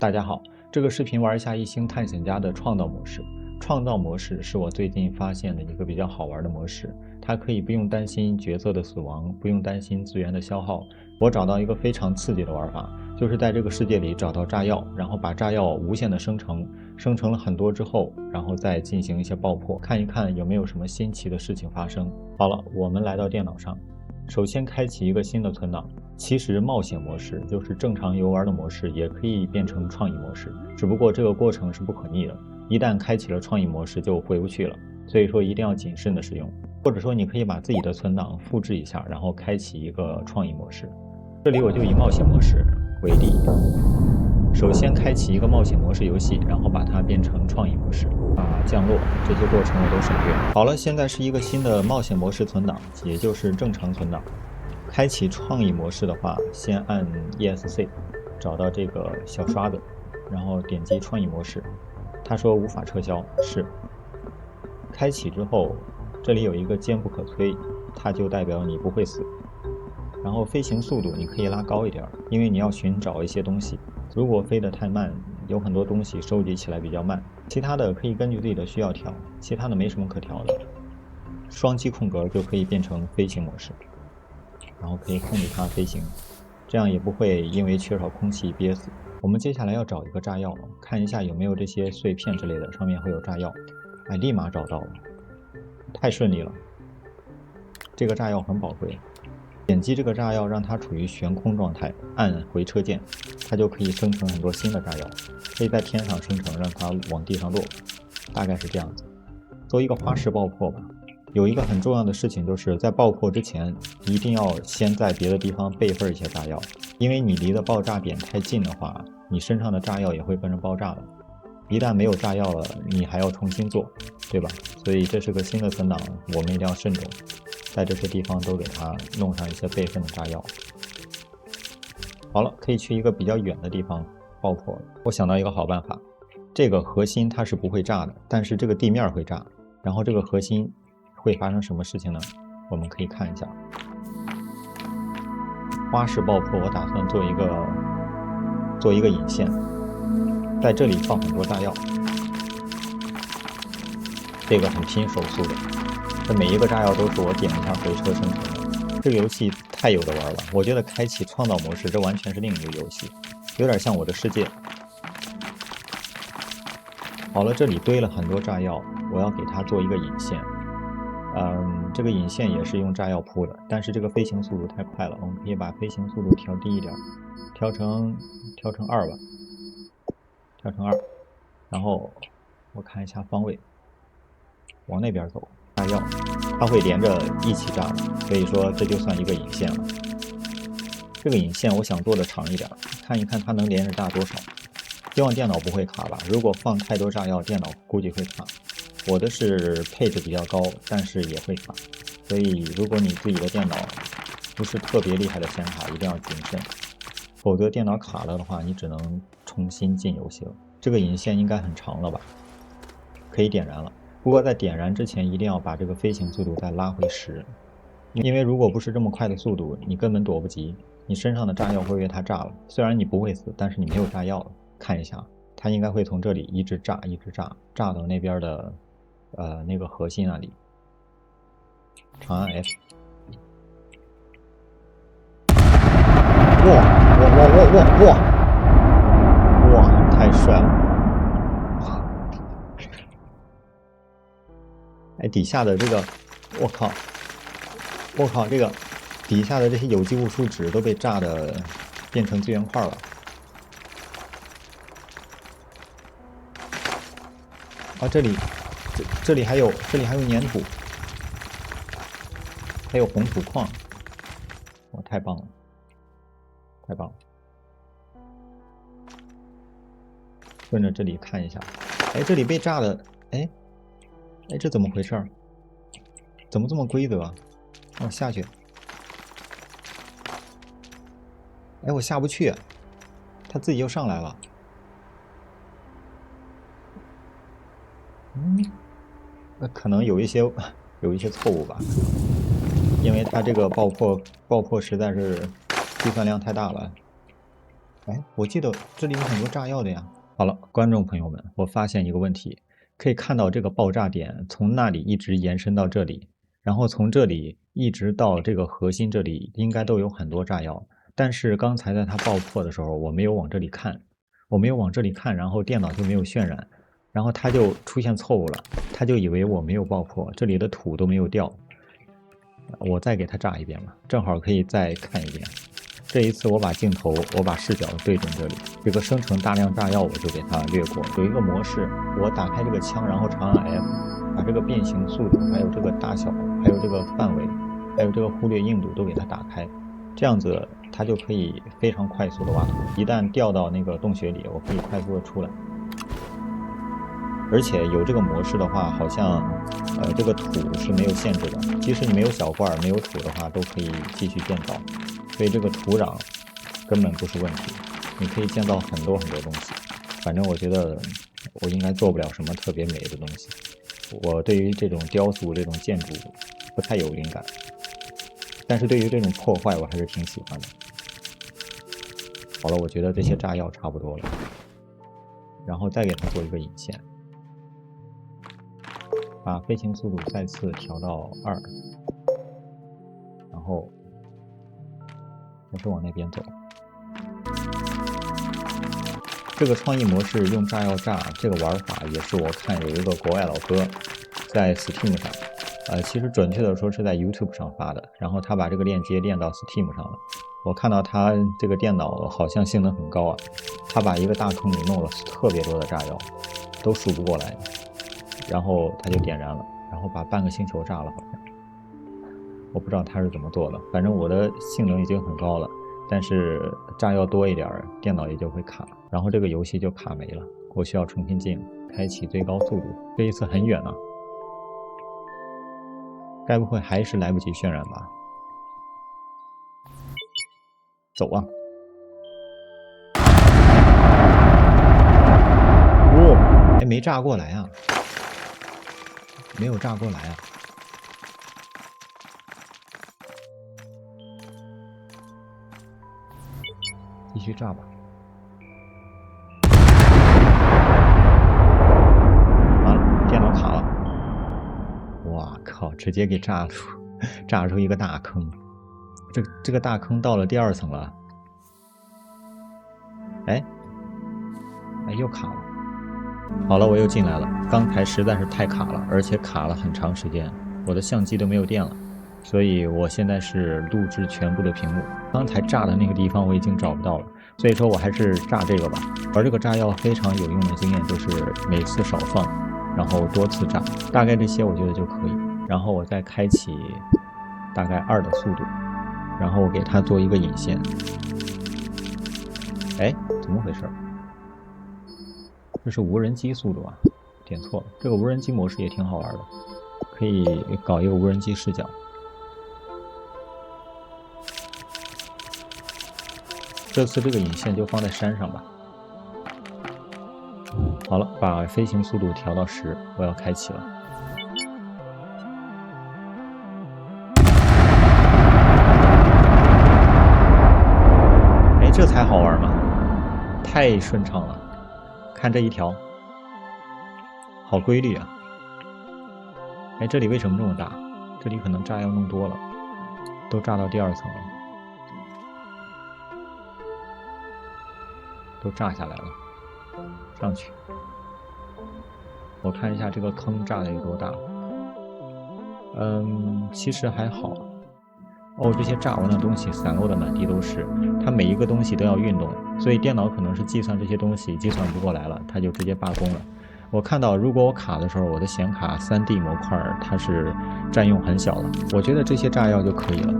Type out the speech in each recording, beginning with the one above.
大家好，这个视频玩一下《异星探险家》的创造模式。创造模式是我最近发现的一个比较好玩的模式，它可以不用担心角色的死亡，不用担心资源的消耗。我找到一个非常刺激的玩法，就是在这个世界里找到炸药，然后把炸药无限的生成，生成了很多之后，然后再进行一些爆破，看一看有没有什么新奇的事情发生。好了，我们来到电脑上，首先开启一个新的存档。其实冒险模式就是正常游玩的模式，也可以变成创意模式，只不过这个过程是不可逆的，一旦开启了创意模式就回不去了，所以说一定要谨慎的使用，或者说你可以把自己的存档复制一下，然后开启一个创意模式。这里我就以冒险模式为例，首先开启一个冒险模式游戏，然后把它变成创意模式，降落，这些过程我都省略。好了，现在是一个新的冒险模式存档，也就是正常存档。开启创意模式的话，先按 ESC， 找到这个小刷子，然后点击创意模式。他说无法撤销，是。开启之后，这里有一个坚不可摧，它就代表你不会死。然后飞行速度你可以拉高一点，因为你要寻找一些东西。如果飞得太慢，有很多东西收集起来比较慢。其他的可以根据自己的需要调，其他的没什么可调的。双击空格就可以变成飞行模式。然后可以控制它飞行，这样也不会因为缺少空气憋死。我们接下来要找一个炸药，看一下有没有这些碎片之类的，上面会有炸药。哎，立马找到了，太顺利了。这个炸药很宝贵，点击这个炸药让它处于悬空状态，按回车键，它就可以生成很多新的炸药，可以在天上生成，让它往地上落，大概是这样子。做一个花式爆破吧。有一个很重要的事情，就是在爆破之前，一定要先在别的地方备份一些炸药，因为你离的爆炸点太近的话，你身上的炸药也会跟着爆炸的。一旦没有炸药了，你还要重新做，对吧？所以这是个新的存档，我们一定要慎重，在这些地方都给它弄上一些备份的炸药。好了，可以去一个比较远的地方爆破了。我想到一个好办法，这个核心它是不会炸的，但是这个地面会炸，然后这个核心会发生什么事情呢？我们可以看一下。花式爆破，我打算做一个引线，在这里放很多炸药，这个很拼手速的，这每一个炸药都是我点一下回车生成的。这个游戏太有的玩了，我觉得开启创造模式，这完全是另一个游戏，有点像我的世界。好了，这里堆了很多炸药，我要给它做一个引线。这个引线也是用炸药铺的，但是这个飞行速度太快了，我们可以把飞行速度调低一点，调成2吧，调成2，然后我看一下方位，往那边走，炸药它会连着一起炸的，所以说这就算一个引线了。这个引线我想做的长一点，看一看它能连着炸多少。希望电脑不会卡吧，如果放太多炸药，电脑估计会卡。我的是配置比较高，但是也会卡，所以如果你自己的电脑不是特别厉害的显卡，一定要谨慎，否则电脑卡了的话，你只能重新进游戏了。这个引线应该很长了吧，可以点燃了。不过在点燃之前，一定要把这个飞行速度再拉回10，因为如果不是这么快的速度，你根本躲不及，你身上的炸药会被它炸了。虽然你不会死，但是你没有炸药了。看一下，它应该会从这里一直炸，一直炸，炸到那边的那个核心那里，长按 F。哇，太帅了！哎，底下的这个，我靠，这个底下的这些有机物树脂都被炸的变成资源块了。这里还有粘土，还有红土矿，哇，太棒了，太棒了！顺着这里看一下，哎，这里被炸的，哎，这怎么回事？怎么这么规则？让我下去，哎，我下不去，它自己又上来了。那可能有一些错误吧，因为它这个爆破实在是计算量太大了。哎，我记得这里有很多炸药的呀。好了，观众朋友们，我发现一个问题，可以看到这个爆炸点从那里一直延伸到这里，然后从这里一直到这个核心这里，应该都有很多炸药。但是刚才在它爆破的时候，我没有往这里看，然后电脑就没有渲染，然后它就出现错误了，它就以为我没有爆破，这里的土都没有掉。我再给它炸一遍吧，正好可以再看一遍。这一次我把视角对准这里，这个生成大量炸药我就给它略过。有一个模式，我打开这个枪，然后长按 F，把这个变形速度，还有这个大小，还有这个范围，还有这个忽略硬度都给它打开，这样子它就可以非常快速的挖土。一旦掉到那个洞穴里，我可以快速的出来。而且有这个模式的话，好像这个土是没有限制的，即使你没有小罐没有土的话，都可以继续建造。所以这个土壤根本不是问题，你可以建造很多很多东西。反正我觉得我应该做不了什么特别美的东西，我对于这种雕塑这种建筑不太有灵感，但是对于这种破坏我还是挺喜欢的。好了，我觉得这些炸药差不多了，然后再给它做一个引线，把飞行速度再次调到2，然后还是往那边走。这个创意模式用炸药炸这个玩法也是我看有一个国外老哥在 Steam 上，其实准确的说是在 YouTube 上发的，然后他把这个链接链到 Steam 上了。我看到他这个电脑好像性能很高啊，他把一个大坑里弄了特别多的炸药，都数不过来，然后他就点燃了，然后把半个星球炸了好像。我不知道他是怎么做的，反正我的性能已经很高了，但是炸药多一点电脑也就会卡，然后这个游戏就卡没了，我需要重新进，开启最高速度。这一次很远啊，该不会还是来不及渲染吧？走啊！哇，哎，没炸过来啊，没有炸过来啊。继续炸吧！完了，电脑卡了！哇靠，直接给炸出一个大坑。这个大坑到了第2层了。哎，又卡了。好了，我又进来了。刚才实在是太卡了，而且卡了很长时间，我的相机都没有电了，所以我现在是录制全部的屏幕。刚才炸的那个地方我已经找不到了，所以说我还是炸这个吧。而这个炸药非常有用的经验就是每次少放，然后多次炸，大概这些我觉得就可以。然后我再开启大概2的速度，然后给它做一个引线。哎，怎么回事？这是无人机速度啊，点错了。这个无人机模式也挺好玩的，可以搞一个无人机视角。这次这个引线就放在山上吧。好了，把飞行速度调到10，我要开启了。哎，这才好玩嘛，太顺畅了。看这一条，好规律啊！哎，这里为什么这么大？这里可能炸药弄多了，都炸到第2层了，都炸下来了。上去，我看一下这个坑炸的有多大。其实还好。哦，这些炸完的东西散落的满地都是，它每一个东西都要运动，所以电脑可能是计算这些东西计算不过来了，它就直接罢工了。我看到如果我卡的时候，我的显卡 3D 模块它是占用很小了，我觉得这些炸药就可以了，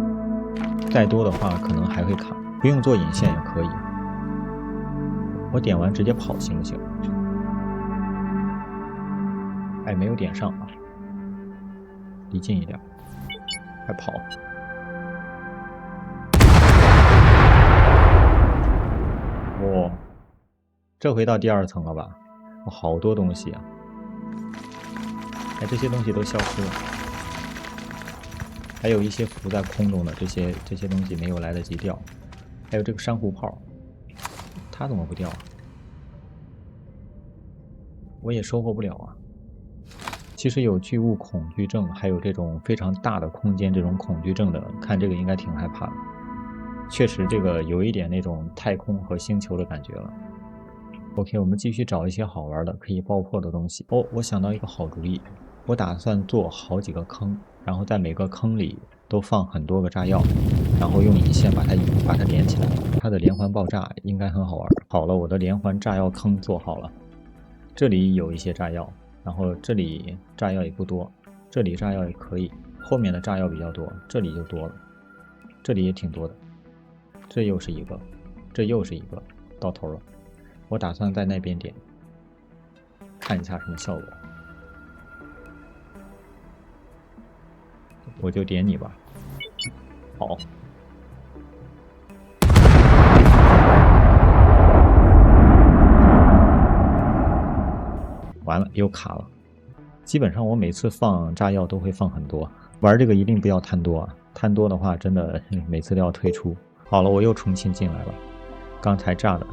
再多的话可能还会卡，不用做引线也可以。我点完直接跑行不行？哎，没有点上啊，离近一点，还跑。哇，这回到第2层了吧？我好多东西啊！哎，这些东西都消失了，还有一些浮在空中的这些东西没有来得及掉，还有这个珊瑚泡。它怎么不掉啊？我也收获不了啊。其实有巨物恐惧症，还有这种非常大的空间这种恐惧症的，看这个应该挺害怕的。确实，这个有一点那种太空和星球的感觉了。OK， 我们继续找一些好玩的、可以爆破的东西。哦，我想到一个好主意，我打算做好几个坑，然后在每个坑里都放很多个炸药，然后用引线把它连起来，它的连环爆炸应该很好玩。好了，我的连环炸药坑做好了，这里有一些炸药，然后这里炸药也不多，这里炸药也可以，后面的炸药比较多，这里就多了，这里也挺多的，这又是一个，这又是一个，到头了。我打算在那边点，看一下什么效果。我就点你吧。好。完了，又卡了。基本上我每次放炸药都会放很多，玩这个一定不要贪多啊！贪多的话，真的每次都要退出。好了，我又重新进来了，刚才炸的。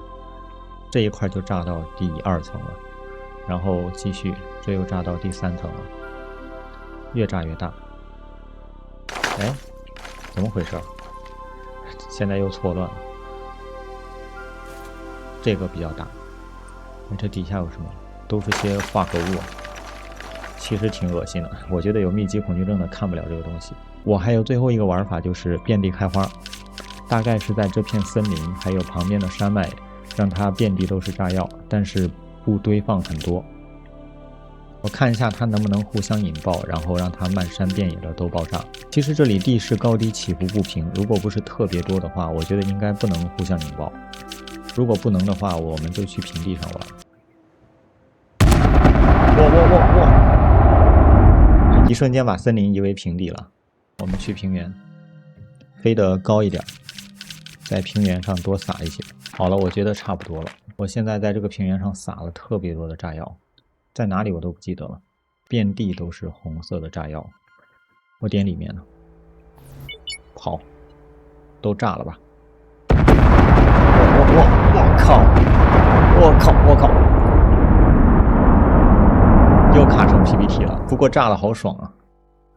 这一块就炸到第2层了，然后继续，这又炸到第3层了，越炸越大。哎，怎么回事？现在又错乱了。这个比较大，这底下有什么？都是些化合物，其实挺恶心的。我觉得有密集恐惧症的看不了这个东西。我还有最后一个玩法，就是遍地开花，大概是在这片森林还有旁边的山脉。让它遍地都是炸药，但是不堆放很多。我看一下它能不能互相引爆，然后让它漫山遍野的都爆炸。其实这里地势高低起伏不平，如果不是特别多的话，我觉得应该不能互相引爆。如果不能的话，我们就去平地上玩。哇！一瞬间把森林夷为平地了。我们去平原，飞得高一点，在平原上多撒一些。好了，我觉得差不多了。我现在在这个平原上撒了特别多的炸药，在哪里我都不记得了，遍地都是红色的炸药。我点里面呢，好，都炸了吧？我靠！又卡成 PPT 了。不过炸的好爽啊，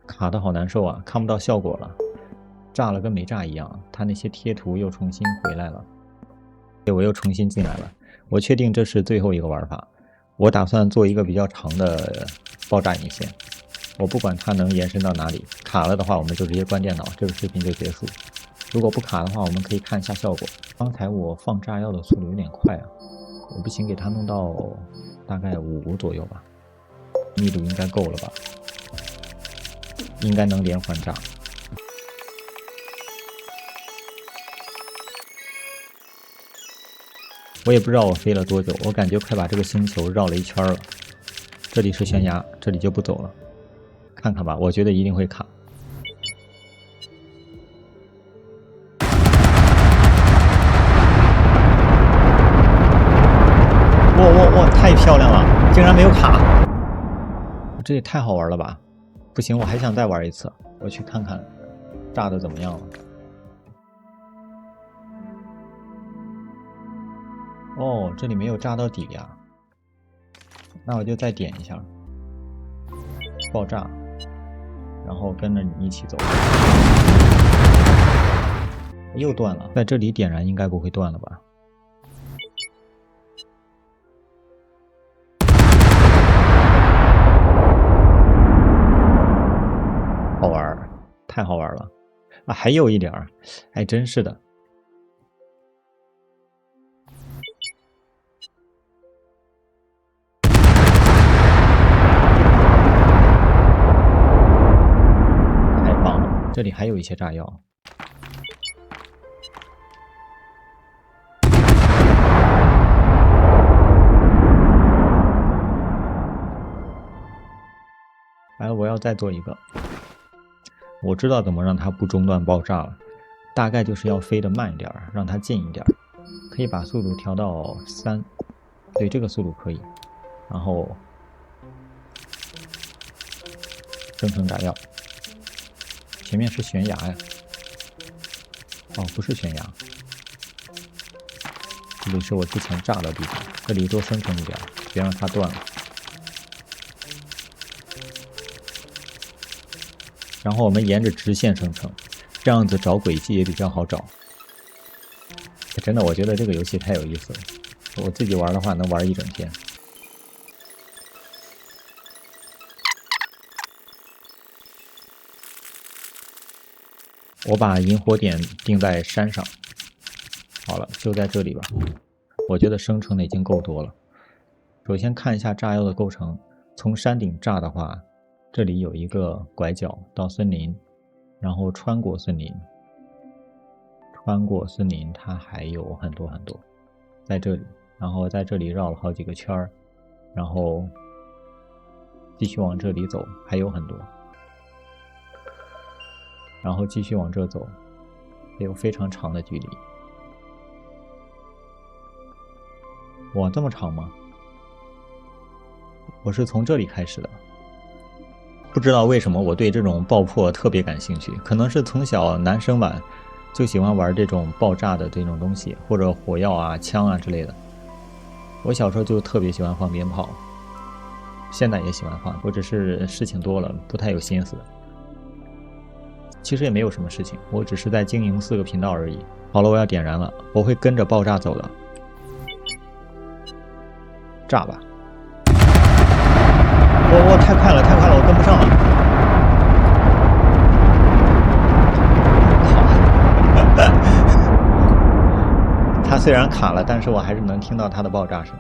卡的好难受啊，看不到效果了，炸了跟没炸一样。它那些贴图又重新回来了。我又重新进来了，我确定这是最后一个玩法。我打算做一个比较长的爆炸引线，我不管它能延伸到哪里，卡了的话我们就直接关电脑，这个视频就结束。如果不卡的话，我们可以看一下效果。刚才我放炸药的速度有点快啊，我不行给它弄到大概5左右吧，密度应该够了吧，应该能连环炸。我也不知道我飞了多久，我感觉快把这个星球绕了一圈了。这里是悬崖，这里就不走了。看看吧，我觉得一定会卡。哇！太漂亮了，竟然没有卡！这也太好玩了吧！不行，我还想再玩一次。我去看看炸的怎么样了。哦，这里没有炸到底呀，那我就再点一下，爆炸，然后跟着你一起走。又断了，在这里点燃应该不会断了吧？好玩，太好玩了啊！还有一点儿，还真是的。这里还有一些炸药，来了，我要再做一个。我知道怎么让它不中断爆炸了，大概就是要飞得慢一点，让它近一点，可以把速度调到3，对，这个速度可以，然后生成炸药。前面是悬崖呀，哦，不是悬崖，这里是我之前炸的地方，这里多生成一点，别让它断了。然后我们沿着直线生成，这样子找轨迹也比较好找。真的，我觉得这个游戏太有意思了，我自己玩的话能玩一整天。我把引火点定在山上，好了，就在这里吧。我觉得生成的已经够多了。首先看一下炸药的构成，从山顶炸的话，这里有一个拐角到森林，然后穿过森林，它还有很多很多，在这里，然后在这里绕了好几个圈儿，然后继续往这里走，还有很多。然后继续往这走，也有非常长的距离。哇，这么长吗？我是从这里开始的。不知道为什么我对这种爆破特别感兴趣，可能是从小男生吧，就喜欢玩这种爆炸的这种东西，或者火药啊、枪啊之类的。我小时候就特别喜欢放鞭炮，现在也喜欢放，我只是事情多了，不太有心思。其实也没有什么事情，我只是在经营4个频道而已。好了，我要点燃了，我会跟着爆炸走的。炸吧！我太快了，我跟不上了。它虽然卡了，但是我还是能听到它的爆炸声。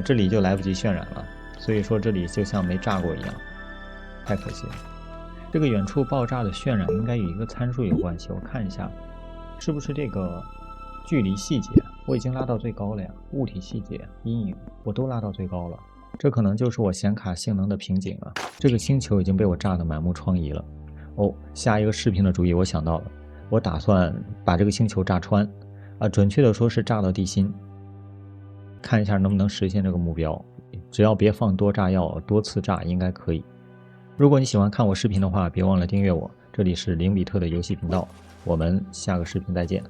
这里就来不及渲染了，所以说这里就像没炸过一样。太可惜了，这个远处爆炸的渲染应该与一个参数有关系，我看一下，是不是这个距离细节？我已经拉到最高了呀，物体细节、阴影我都拉到最高了，这可能就是我显卡性能的瓶颈了。这个星球已经被我炸得满目疮痍了。哦，下一个视频的主意我想到了，我打算把这个星球炸穿，准确的说是炸到地心，看一下能不能实现这个目标。只要别放多炸药，多次炸应该可以。如果你喜欢看我视频的话，别忘了订阅我。这里是0比特的游戏频道，我们下个视频再见。